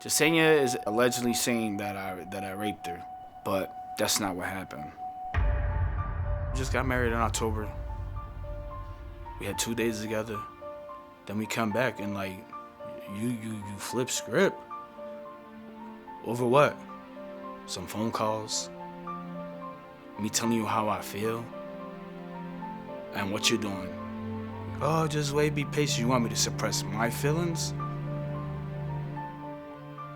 Jessenia is allegedly saying that I raped her, but that's not what happened. We just got married in October. We had 2 days together. Then we come back and like, you flip script. Over what? Some phone calls. Me telling you how I feel. And what you're doing. Oh, just wait, be patient. You want me to suppress my feelings?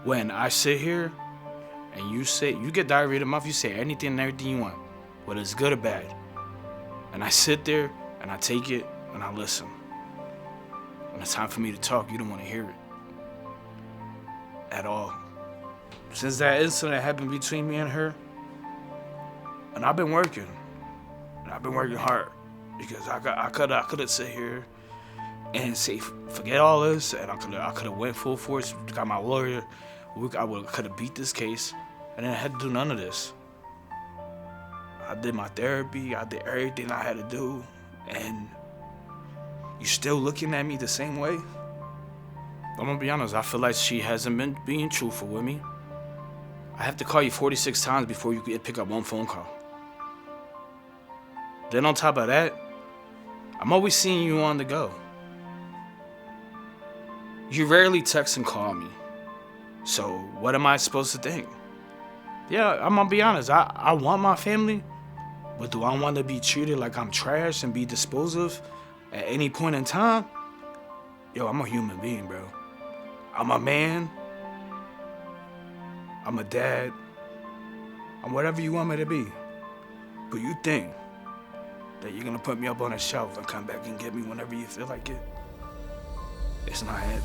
When I sit here and you get diarrhea in the mouth, you say anything and everything you want, whether it's good or bad. And I sit there and I take it and I listen. When it's time for me to talk, you don't want to hear it. At all. Since that incident happened between me and her, and I've been working. And I've been working hard. Because I could have sit here and say, forget all this, and I could have went full force, got my lawyer, I could have beat this case, and then I had to do none of this. I did my therapy, I did everything I had to do, and you still looking at me the same way? I'm gonna be honest, I feel like she hasn't been being truthful with me. I have to call you 46 times before you can pick up one phone call. Then on top of that, I'm always seeing you on the go. You rarely text and call me. So what am I supposed to think? Yeah, I'm gonna be honest, I want my family, but do I want to be treated like I'm trash and be disposed of at any point in time? Yo, I'm a human being, bro. I'm a man. I'm a dad. I'm whatever you want me to be. But you think that you're gonna put me up on a shelf and come back and get me whenever you feel like it? It's not happening.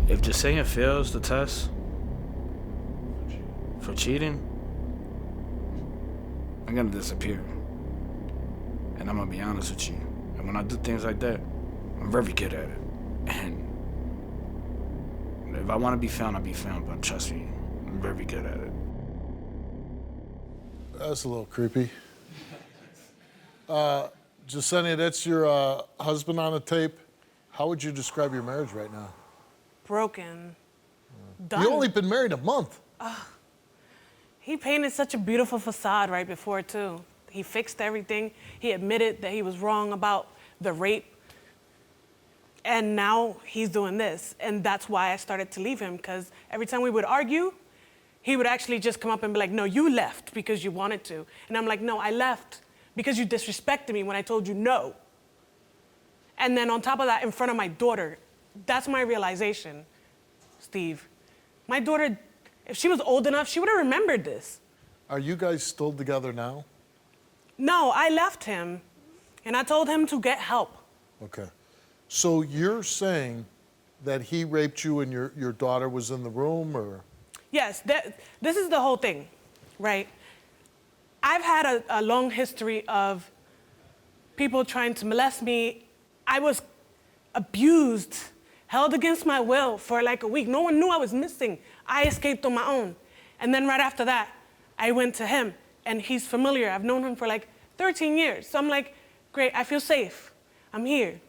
If Jessenia fails the test for cheating, I'm gonna disappear. And I'm gonna be honest with you. And when I do things like that, I'm very good at it. And if I wanna be found, I'll be found, but trust me, I'm very good at it. That's a little creepy. Jesenia, that's your husband on the tape. How would you describe your marriage right now? Broken. Done. You only been married a month. He painted such a beautiful facade right before, too. He fixed everything. He admitted that he was wrong about the rape. And now he's doing this. And that's why I started to leave him, because every time we would argue, he would actually just come up and be like, no, you left because you wanted to. And I'm like, no, I left because you disrespected me when I told you no. And then on top of that, in front of my daughter, that's my realization, Steve. My daughter, if she was old enough, she would have remembered this. Are you guys still together now? No, I left him, and I told him to get help. Okay. So you're saying that he raped you and your daughter was in the room, or? Yes, this is the whole thing, right? I've had a long history of people trying to molest me. I was abused, held against my will for like a week. No one knew I was missing. I escaped on my own. And then right after that, I went to him, and he's familiar. I've known him for like 13 years. So I'm like, great, I feel safe. I'm here.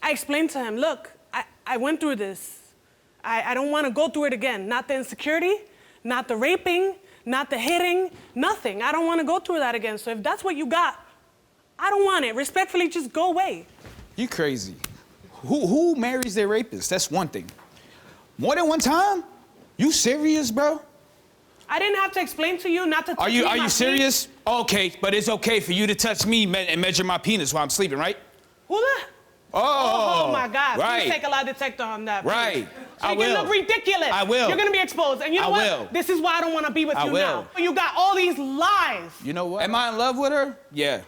I explained to him, look, I went through this. I don't want to go through it again. Not the insecurity, not the raping, not the hitting, nothing. I don't want to go through that again. So if that's what you got, I don't want it. Respectfully, just go away. You crazy. Who marries their rapist? That's one thing. More than one time? You serious, bro? I didn't have to explain to you not to touch me. Are you serious? Okay, but it's okay for you to touch me and measure my penis while I'm sleeping, right? Who the? Oh my God. Right. Please take a lie detector on that. Please. Right. So you can look ridiculous. I will. You're gonna be exposed. And you know what? will. This is why I don't want to be with you will. now. You got all these lies. You know what? Am I in love with her? Yeah.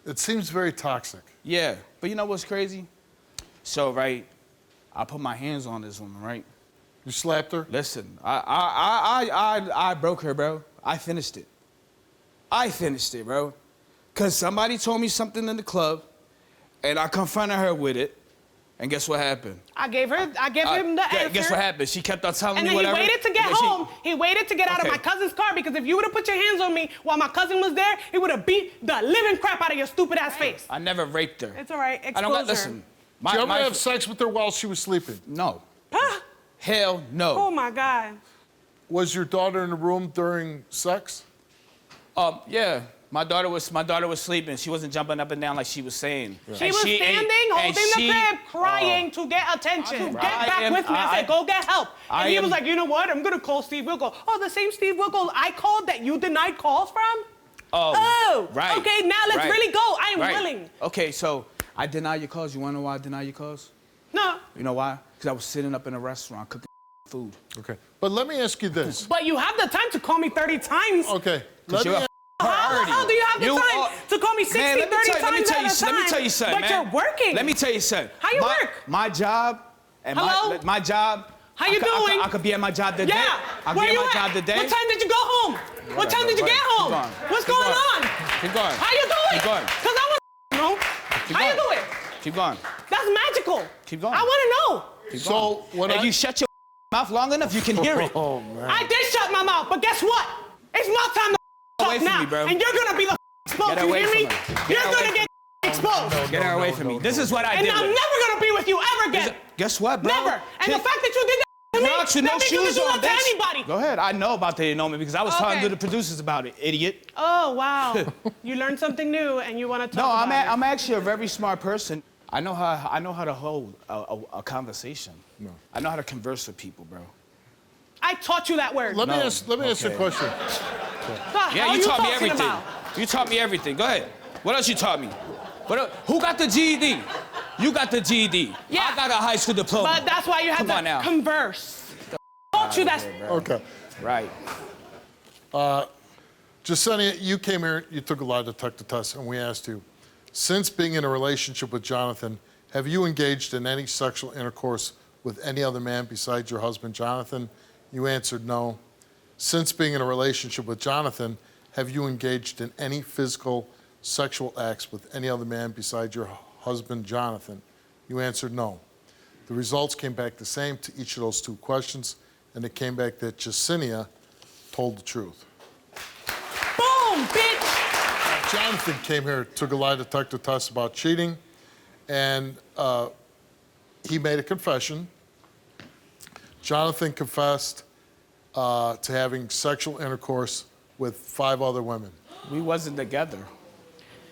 It seems very toxic. Yeah. But you know what's crazy? So, right, I put my hands on this woman, right? You slapped her? Listen, I broke her, bro. I finished it. I finished it, bro. Cause somebody told me something in the club, and I confronted her with it, and guess what happened? I gave him the answer. Guess what happened? She kept on telling and me then whatever. he waited to get home. He waited to get out of my cousin's car, because if you would have put your hands on me while my cousin was there, he would have beat the living crap out of your stupid ass face. I never raped her. It's all right. Exposure. Listen, Did you ever have sex with her while she was sleeping? No. Huh? Hell no. Oh my God. Was your daughter in the room during sex? Yeah. My daughter was sleeping. She wasn't jumping up and down like she was saying. She was standing, holding the crib, crying to get attention. Get back with me. I said, go get help. And he was like, you know what? I'm gonna call Steve Wilkos. Oh, the same Steve Wilkos I called that you denied calls from? Oh, right. Okay, now let's really go. I am willing. Okay, so I deny your calls. You wanna know why I deny your calls? No. You know why? Because I was sitting up in a restaurant cooking food. Okay. But let me ask you this. But you have the time to call me 30 times. Okay. How do you have the time to call me 60, 30 times at a time? Let me tell you something, but man. you're working. Let me tell you something. How you work? My job and Hello? my job. How you doing? I could be at my job today. Yeah. I could be at my job today. What time did you go home? What time did you get home? What's going on? Keep going. How you doing? Keep going. Because I want to know. How you doing? Keep going. That's magical. Keep going. I want to know. Keep so going. If you shut your mouth long enough, you can hear it. Oh, man. I did shut my mouth, but guess what? It's my time to talk now. Me, bro. And you're going to be the exposed. You hear me? You're going to get exposed. Get her away from me. This is what I did. And I'm never going to be with you ever again. Guess what, bro? Never. And the fact that you did that to me, that means you can do that to anybody. Go ahead. I know about the annulment because I was talking to the producers about it, idiot. Oh, wow. You learned something new and you want to talk about it. No, I'm actually a very smart person. I know how to hold a conversation. No. I know how to converse with people, bro. I taught you that word. Let me ask you a question. Yeah, you taught me everything. You taught me everything. Go ahead. What else you taught me? Who got the GED? You got the GED. Yeah. I got a high school diploma. But that's why you had to converse. Taught you that. Okay. Right. Jessenia, you came here, you took a lie detector test, and we asked you, since being in a relationship with Jonathan, have you engaged in any sexual intercourse with any other man besides your husband, Jonathan? You answered no. Since being in a relationship with Jonathan, have you engaged in any physical sexual acts with any other man besides your husband, Jonathan? You answered no. The results came back the same to each of those two questions, and it came back that Jessenia told the truth. Boom, bitch! Jonathan came here, took a lie detector test about cheating, and he made a confession. Jonathan confessed to having sexual intercourse with 5 other women. We wasn't together.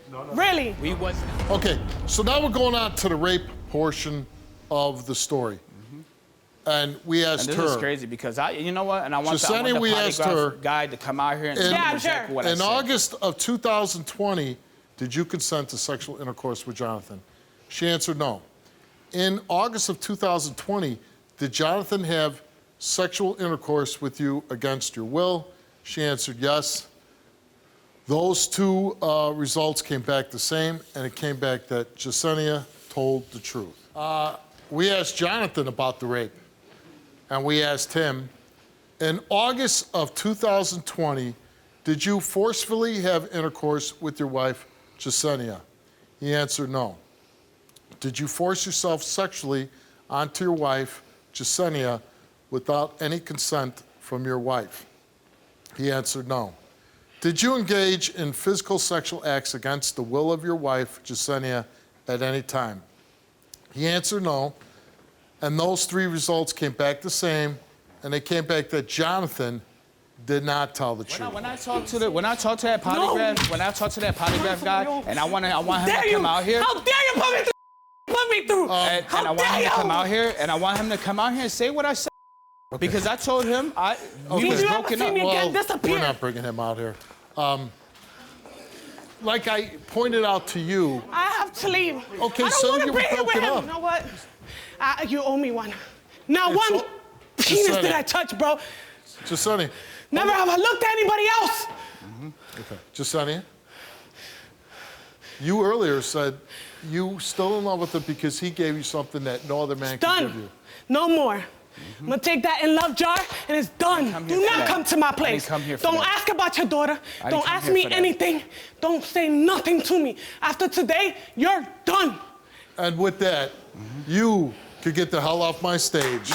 No. Really? We wasn't. Okay, so now we're going on to the rape portion of the story. And we asked her. This is crazy because you know what? And I want the polygraph guy to come out here and tell me exactly what I said. In August of 2020, did you consent to sexual intercourse with Jonathan? She answered no. In August of 2020, did Jonathan have sexual intercourse with you against your will? She answered yes. Those two results came back the same, and it came back that Jessenia told the truth. We asked Jonathan about the rape, and we asked him, in August of 2020, did you forcefully have intercourse with your wife, Jessenia? He answered no. Did you force yourself sexually onto your wife, Jessenia, without any consent from your wife? He answered no. Did you engage in physical sexual acts against the will of your wife, Jessenia, at any time? He answered no. And those 3 results came back the same, and they came back that Jonathan did not tell the truth. When I talked to that polygraph guy, and I want him to come out here. How dare you put me through? And I want him to come out here, and I want him to come out here and say what I said. Okay. Because I told him we was broken up. Well, we're not bringing him out here. Like I pointed out to you. I have to leave. Okay, so you were broken up. You know what? You owe me one. Now one penis did I touch, bro. Jessenia. Never have I looked at anybody else. Okay. Jessenia, you earlier said you still in love with him because he gave you something that no other man could give you. No more. I'm gonna take that in love jar and it's done. Do not come to my place. Don't ask about your daughter. Don't ask me anything. Don't say nothing to me. After today, you're done. And with that, you could get the hell off my stage.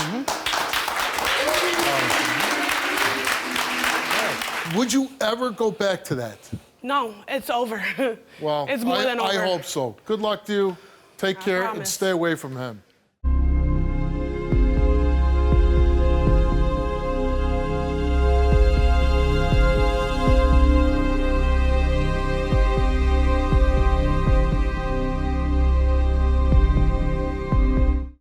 Would you ever go back to that? No, it's over. Well, it's more than over. I hope so. Good luck to you. Take care and promise. stay away from him.